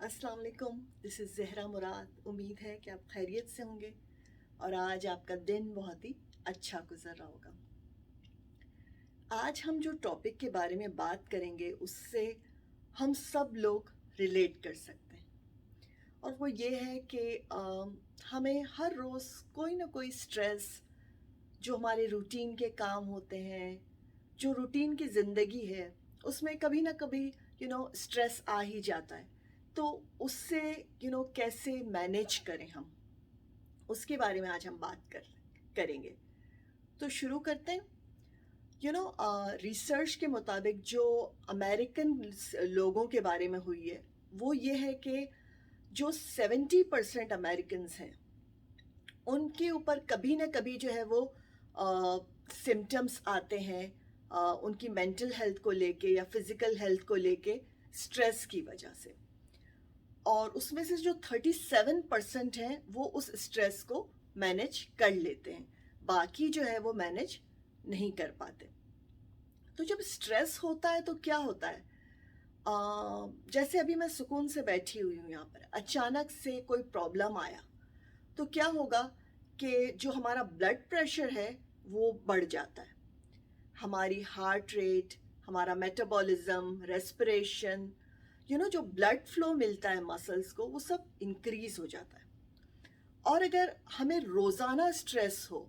अस्सलाम वालेकुम। This is Zahra मुराद। उम्मीद है कि आप खैरियत से होंगे और आज आपका दिन बहुत ही अच्छा गुजर रहा होगा। आज हम जो टॉपिक के बारे में बात करेंगे उससे हम सब लोग रिलेट कर सकते हैं, और वो ये है कि हमें हर रोज़ कोई ना कोई स्ट्रेस, जो हमारे रूटीन के काम होते हैं, जो रूटीन की ज़िंदगी है, उसमें कभी ना कभी स्ट्रेस आ ही जाता है। तो उससे कैसे मैनेज करें हम, उसके बारे में आज हम बात करेंगे। तो शुरू करते हैं। रिसर्च के मुताबिक जो अमेरिकन लोगों के बारे में हुई है वो ये है कि जो 70% अमेरिकन हैं उनके ऊपर कभी ना कभी जो है वो सिम्टम्स आते हैं, उनकी मेंटल हेल्थ को लेके या फिज़िकल हेल्थ को लेके, स्ट्रेस की वजह से। और उसमें से जो 37% हैं वो उस स्ट्रेस को मैनेज कर लेते हैं, बाकी जो है वो मैनेज नहीं कर पाते। तो जब स्ट्रेस होता है तो क्या होता है, जैसे अभी मैं सुकून से बैठी हुई हूँ यहाँ पर, अचानक से कोई प्रॉब्लम आया तो क्या होगा कि जो हमारा ब्लड प्रेशर है वो बढ़ जाता है, हमारी हार्ट रेट, हमारा मेटाबॉलिज्म, रेस्पिरेशन, जो ब्लड फ्लो मिलता है मसल्स को, वो सब इंक्रीज हो जाता है। और अगर हमें रोज़ाना स्ट्रेस हो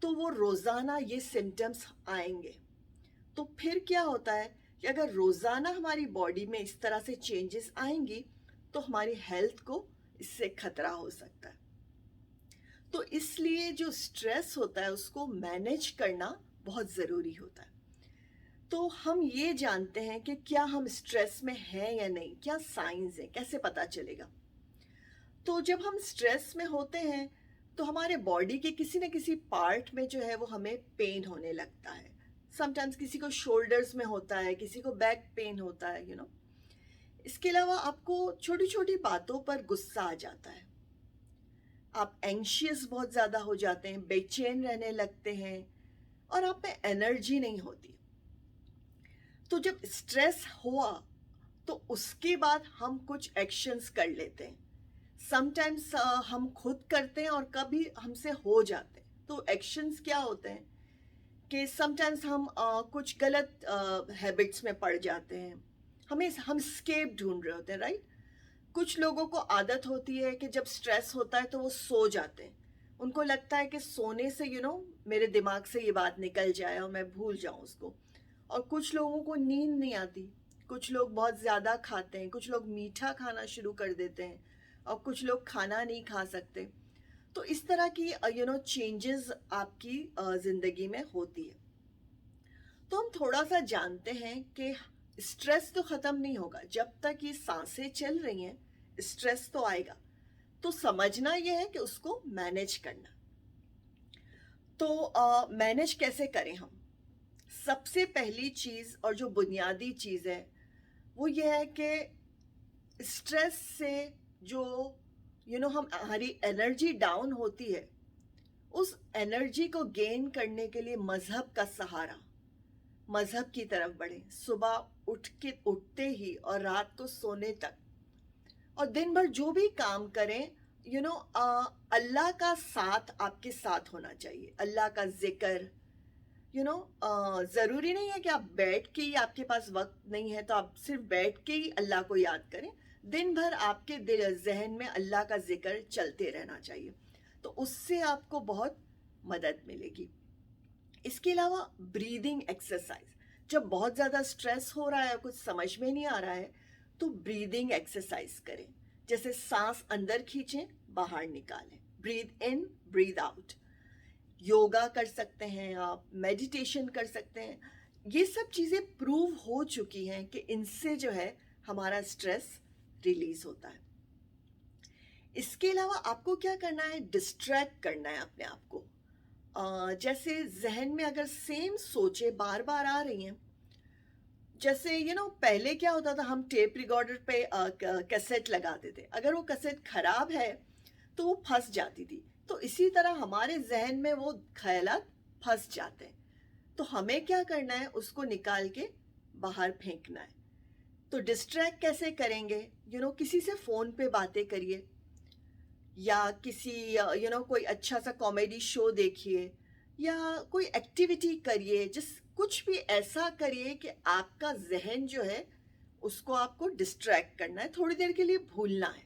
तो वो रोज़ाना ये सिम्टम्स आएंगे। तो फिर क्या होता है कि अगर रोज़ाना हमारी बॉडी में इस तरह से चेंजेस आएंगी तो हमारी हेल्थ को इससे खतरा हो सकता है। तो इसलिए जो स्ट्रेस होता है उसको मैनेज करना बहुत ज़रूरी होता है। तो हम ये जानते हैं कि क्या हम स्ट्रेस में हैं या नहीं, क्या साइंस है, कैसे पता चलेगा। तो जब हम स्ट्रेस में होते हैं तो हमारे बॉडी के किसी न किसी पार्ट में जो है वो हमें पेन होने लगता है। समटाइम्स किसी को शोल्डर्स में होता है, किसी को बैक पेन होता है। इसके अलावा आपको छोटी छोटी बातों पर गुस्सा आ जाता है, आप एंशियस बहुत ज़्यादा हो जाते हैं, बेचैन रहने लगते हैं, और आप में एनर्जी नहीं होती। तो जब स्ट्रेस हुआ तो उसके बाद हम कुछ एक्शंस कर लेते हैं। समटाइम्स हम खुद करते हैं और कभी हमसे हो जाते हैं। तो एक्शंस क्या होते हैं कि समटाइम्स हम कुछ गलत हैबिट्स में पड़ जाते हैं, हम स्केप ढूंढ रहे होते हैं, राइट। कुछ लोगों को आदत होती है कि जब स्ट्रेस होता है तो वो सो जाते हैं, उनको लगता है कि सोने से मेरे दिमाग से ये बात निकल जाए और मैं भूल जाऊं उसको। और कुछ लोगों को नींद नहीं आती, कुछ लोग बहुत ज़्यादा खाते हैं, कुछ लोग मीठा खाना शुरू कर देते हैं, और कुछ लोग खाना नहीं खा सकते। तो इस तरह की चेंजेस आपकी ज़िंदगी में होती है। तो हम थोड़ा सा जानते हैं कि स्ट्रेस तो ख़त्म नहीं होगा, जब तक ये सांसें चल रही हैं स्ट्रेस तो आएगा। तो समझना यह है कि उसको मैनेज करना। तो मैनेज कैसे करें हम। सबसे पहली चीज़ और जो बुनियादी चीज़ है वो ये है कि स्ट्रेस से जो हम हमारी एनर्जी डाउन होती है, उस एनर्जी को गेन करने के लिए मज़हब का सहारा, मज़हब की तरफ बढ़ें। सुबह उठते ही और रात को सोने तक और दिन भर जो भी काम करें, अल्लाह का साथ आपके साथ होना चाहिए, अल्लाह का जिक्र। ज़रूरी नहीं है कि आप बैठ के ही, आपके पास वक्त नहीं है तो आप सिर्फ बैठ के ही अल्लाह को याद करें। दिन भर आपके दिल जहन में अल्लाह का जिक्र चलते रहना चाहिए, तो उससे आपको बहुत मदद मिलेगी। इसके अलावा ब्रीदिंग एक्सरसाइज, जब बहुत ज़्यादा स्ट्रेस हो रहा है, कुछ समझ में नहीं आ रहा है, तो ब्रीदिंग एक्सरसाइज करें। जैसे सांस अंदर खींचें, बाहर निकालें, breathe in breathe out. Yoga कर सकते हैं आप, मेडिटेशन कर सकते हैं। ये सब चीज़ें प्रूव हो चुकी हैं कि इनसे जो है हमारा स्ट्रेस रिलीज होता है। इसके अलावा आपको क्या करना है, डिस्ट्रैक्ट करना है अपने आप को। जैसे जहन में अगर सेम सोचे बार बार आ रही हैं, जैसे पहले क्या होता था, हम टेप रिकॉर्डर पे कैसेट लगाते थे, अगर वो कैसेट खराब है तो वो फंस जाती थी। तो इसी तरह हमारे जहन में वो ख्यालात फंस जाते हैं, तो हमें क्या करना है, उसको निकाल के बाहर फेंकना है। तो डिस्ट्रैक्ट कैसे करेंगे? किसी से फ़ोन पे बातें करिए, या किसी कोई अच्छा सा कॉमेडी शो देखिए, या कोई एक्टिविटी करिए, जिस कुछ भी ऐसा करिए कि आपका ज़हन जो है उसको आपको डिस्ट्रैक्ट करना है, थोड़ी देर के लिए भूलना है।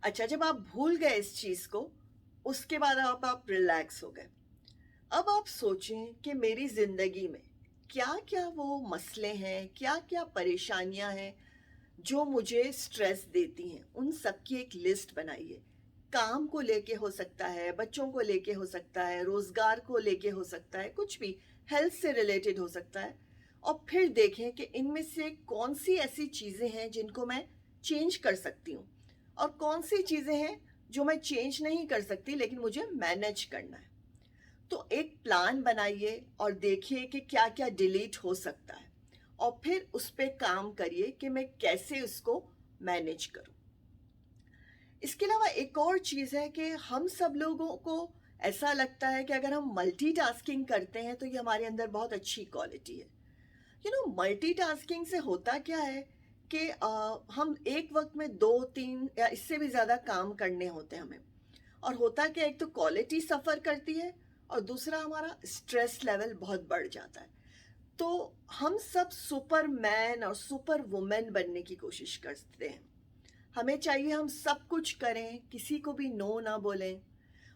अच्छा, जब आप भूल गए इस चीज़ को, उसके बाद आप रिलैक्स हो गए। अब आप सोचें कि मेरी ज़िंदगी में क्या-क्या वो मसले हैं, क्या-क्या परेशानियां हैं जो मुझे स्ट्रेस देती हैं। उन सब की एक लिस्ट बनाइए। काम को लेके हो सकता है, बच्चों को लेके हो सकता है, रोज़गार को लेके हो सकता है, कुछ भी, हेल्थ से रिलेटेड हो सकता है। और फिर देखें कि इनमें से कौन सी ऐसी चीज़ें हैं जिनको मैं चेंज कर सकती हूँ, और कौन सी चीज़ें हैं जो मैं चेंज नहीं कर सकती लेकिन मुझे मैनेज करना है। तो एक प्लान बनाइए और देखिए कि क्या क्या डिलीट हो सकता है, और फिर उस पे काम करिए कि मैं कैसे उसको मैनेज करूं। इसके अलावा एक और चीज़ है कि हम सब लोगों को ऐसा लगता है कि अगर हम मल्टीटास्किंग करते हैं तो ये हमारे अंदर बहुत अच्छी क्वालिटी है। मल्टीटास्किंग से होता क्या है कि हम एक वक्त में 2 3 या इससे भी ज़्यादा काम करने होते हैं हमें। और होता क्या, एक तो क्वालिटी सफ़र करती है, और दूसरा हमारा स्ट्रेस लेवल बहुत बढ़ जाता है। तो हम सब सुपरमैन और सुपर वुमेन बनने की कोशिश करते हैं। हमें चाहिए हम सब कुछ करें, किसी को भी नो ना बोलें,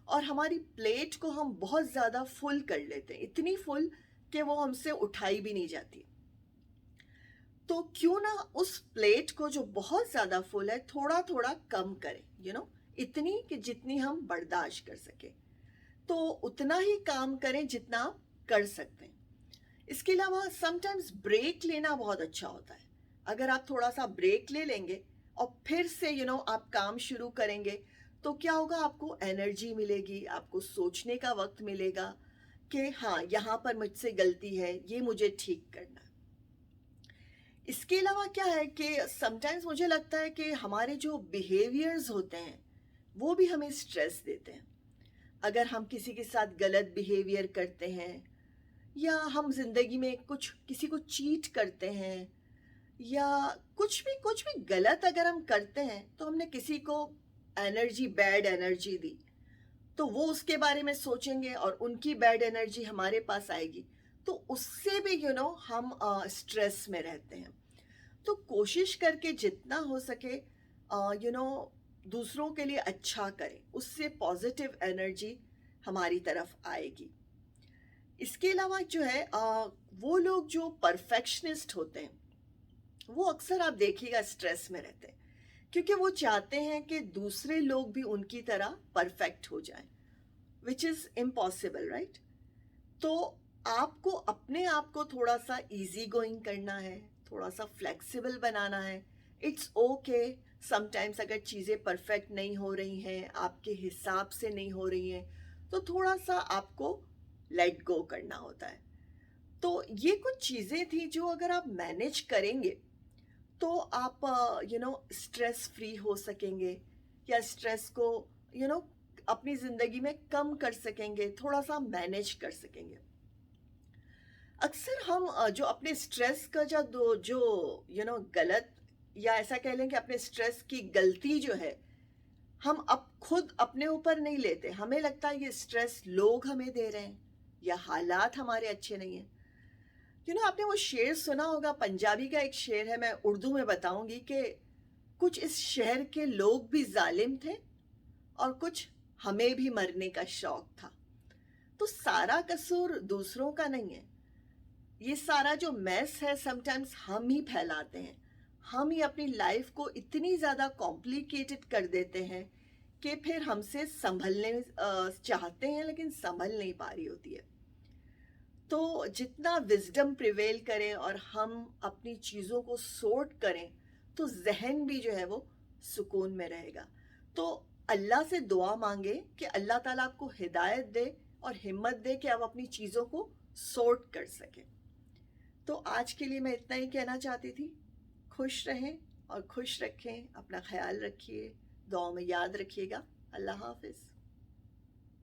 और हमारी प्लेट को हम बहुत ज़्यादा फुल कर लेते हैं, इतनी फुल कि वो हमसे उठाई भी नहीं जाती। तो क्यों ना उस प्लेट को जो बहुत ज़्यादा फुल है थोड़ा थोड़ा कम करें, इतनी कि जितनी हम बर्दाश्त कर सकें। तो उतना ही काम करें जितना आप कर सकते हैं। इसके अलावा समटाइम्स ब्रेक लेना बहुत अच्छा होता है। अगर आप थोड़ा सा ब्रेक ले लेंगे और फिर से आप काम शुरू करेंगे, तो क्या होगा, आपको एनर्जी मिलेगी, आपको सोचने का वक्त मिलेगा कि हाँ, यहाँ पर मुझसे गलती है, ये मुझे ठीक करना है। इसके अलावा क्या है कि समटाइम्स मुझे लगता है कि हमारे जो बिहेवियर्स होते हैं वो भी हमें स्ट्रेस देते हैं। अगर हम किसी के साथ गलत बिहेवियर करते हैं, या हम जिंदगी में कुछ किसी को चीट करते हैं, या कुछ भी गलत अगर हम करते हैं, तो हमने किसी को एनर्जी, बैड एनर्जी दी, तो वो उसके बारे में सोचेंगे और उनकी बैड एनर्जी हमारे पास आएगी। तो उससे भी हम स्ट्रेस में रहते हैं। तो कोशिश करके जितना हो सके दूसरों के लिए अच्छा करें, उससे पॉजिटिव एनर्जी हमारी तरफ आएगी। इसके अलावा जो है वो लोग जो परफेक्शनिस्ट होते हैं, वो अक्सर आप देखिएगा स्ट्रेस में रहते हैं, क्योंकि वो चाहते हैं कि दूसरे लोग भी उनकी तरह परफेक्ट हो जाएं, विच इज़ इम्पॉसिबल, राइट? तो आपको अपने आप को थोड़ा सा इजी गोइंग करना है, थोड़ा सा फ्लेक्सिबल बनाना है। इट्स ओके, समटाइम्स अगर चीज़ें परफेक्ट नहीं हो रही हैं, आपके हिसाब से नहीं हो रही हैं, तो थोड़ा सा आपको लेट गो करना होता है। तो ये कुछ चीज़ें थी जो अगर आप मैनेज करेंगे तो आप स्ट्रेस फ्री हो सकेंगे, या स्ट्रेस को यू नो अपनी ज़िंदगी में कम कर सकेंगे, थोड़ा सा मैनेज कर सकेंगे। अक्सर हम जो अपने स्ट्रेस का जो गलत, या ऐसा कह लें कि अपने स्ट्रेस की गलती जो है, हम अब खुद अपने ऊपर नहीं लेते। हमें लगता है ये स्ट्रेस लोग हमें दे रहे हैं, या हालात हमारे अच्छे नहीं हैं। आपने वो शेर सुना होगा, पंजाबी का एक शेर है, मैं उर्दू में बताऊंगी कि कुछ इस शहर के लोग भी जालिम थे, और कुछ हमें भी मरने का शौक था। तो सारा कसूर दूसरों का नहीं है। ये सारा जो मैस है समटाइम्स हम ही फैलाते हैं। हम ही अपनी लाइफ को इतनी ज़्यादा कॉम्प्लिकेटेड कर देते हैं कि फिर हमसे संभलने चाहते हैं लेकिन संभल नहीं पा रही होती है। तो जितना विजडम प्रिवेल करें और हम अपनी चीज़ों को सॉर्ट करें, तो जहन भी जो है वो सुकून में रहेगा। तो अल्लाह से दुआ मांगे कि अल्लाह ताला आपको हिदायत दे और हिम्मत दे कि आप अपनी चीज़ों को सॉर्ट कर सकें। तो आज के लिए मैं इतना ही कहना चाहती थी। खुश रहें और खुश रखें, अपना ख्याल रखिए, दुआ में याद रखिएगा। अल्लाह हाफिज़।